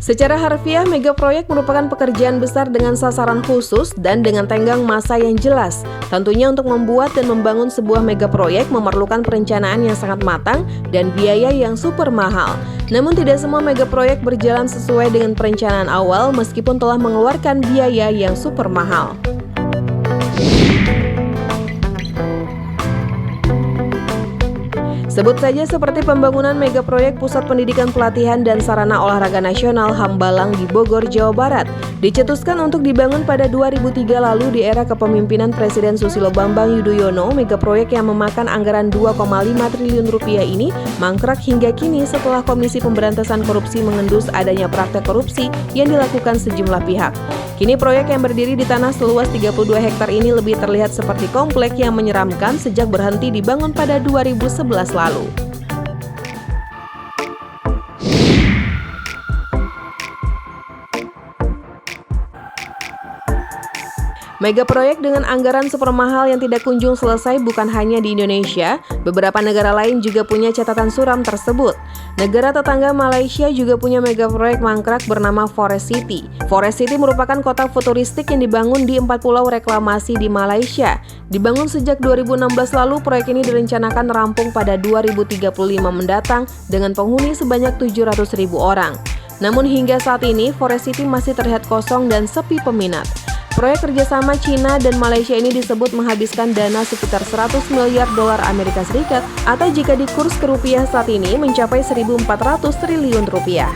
Secara harfiah, mega proyek merupakan pekerjaan besar dengan sasaran khusus dan dengan tenggang masa yang jelas. Tentunya untuk membuat dan membangun sebuah mega proyek memerlukan perencanaan yang sangat matang dan biaya yang super mahal. Namun tidak semua mega proyek berjalan sesuai dengan perencanaan awal meskipun telah mengeluarkan biaya yang super mahal. Sebut saja seperti pembangunan mega proyek Pusat Pendidikan Pelatihan dan Sarana Olahraga Nasional Hambalang di Bogor, Jawa Barat. Dicetuskan untuk dibangun pada 2003 lalu di era kepemimpinan Presiden Susilo Bambang Yudhoyono, mega proyek yang memakan anggaran 2,5 triliun rupiah ini mangkrak hingga kini setelah Komisi Pemberantasan Korupsi mengendus adanya praktek korupsi yang dilakukan sejumlah pihak. Kini proyek yang berdiri di tanah seluas 32 hektar ini lebih terlihat seperti komplek yang menyeramkan sejak berhenti dibangun pada 2011 lalu. Mega proyek dengan anggaran super mahal yang tidak kunjung selesai bukan hanya di Indonesia, beberapa negara lain juga punya catatan suram tersebut. Negara tetangga Malaysia juga punya mega proyek mangkrak bernama Forest City. Forest City merupakan kota futuristik yang dibangun di 4 pulau reklamasi di Malaysia. Dibangun sejak 2016 lalu, proyek ini direncanakan rampung pada 2035 mendatang dengan penghuni sebanyak 700.000 orang. Namun hingga saat ini, Forest City masih terlihat kosong dan sepi peminat. Proyek kerjasama China dan Malaysia ini disebut menghabiskan dana sekitar 100 miliar dolar Amerika Serikat atau jika dikurs ke rupiah saat ini mencapai 1.400 triliun rupiah.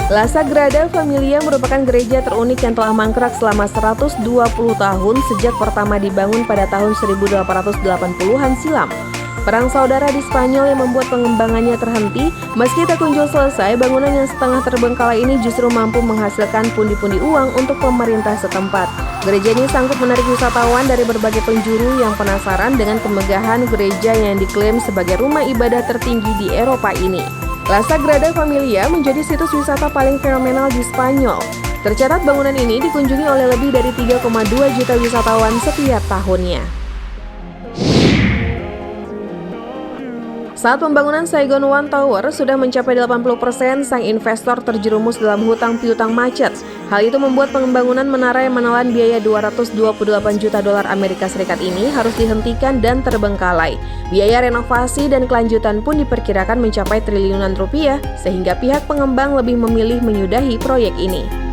La Sagrada Familia merupakan gereja terunik yang telah mangkrak selama 120 tahun sejak pertama dibangun pada tahun 1880-an silam. Perang saudara di Spanyol yang membuat pengembangannya terhenti, meski tak kunjung selesai, bangunan yang setengah terbengkalai ini justru mampu menghasilkan pundi-pundi uang untuk pemerintah setempat. Gereja ini sanggup menarik wisatawan dari berbagai penjuru yang penasaran dengan kemegahan gereja yang diklaim sebagai rumah ibadah tertinggi di Eropa ini. La Sagrada Familia menjadi situs wisata paling fenomenal di Spanyol. Tercatat bangunan ini dikunjungi oleh lebih dari 3,2 juta wisatawan setiap tahunnya. Saat pembangunan Saigon One Tower sudah mencapai 80%, sang investor terjerumus dalam hutang piutang macet. Hal itu membuat pengembangan menara yang menelan biaya 228 juta dolar Amerika Serikat ini harus dihentikan dan terbengkalai. Biaya renovasi dan kelanjutan pun diperkirakan mencapai triliunan rupiah, sehingga pihak pengembang lebih memilih menyudahi proyek ini.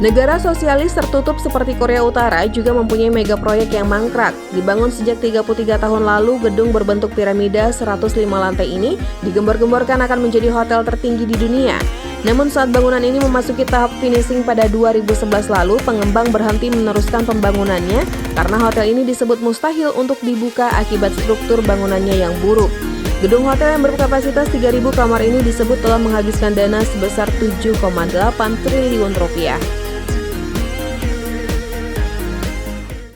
Negara sosialis tertutup seperti Korea Utara juga mempunyai mega proyek yang mangkrak. Dibangun sejak 33 tahun lalu, gedung berbentuk piramida 105 lantai ini digembar-gemborkan akan menjadi hotel tertinggi di dunia. Namun saat bangunan ini memasuki tahap finishing pada 2011 lalu, pengembang berhenti meneruskan pembangunannya karena hotel ini disebut mustahil untuk dibuka akibat struktur bangunannya yang buruk. Gedung hotel yang berkapasitas 3.000 kamar ini disebut telah menghabiskan dana sebesar 7,8 triliun rupiah.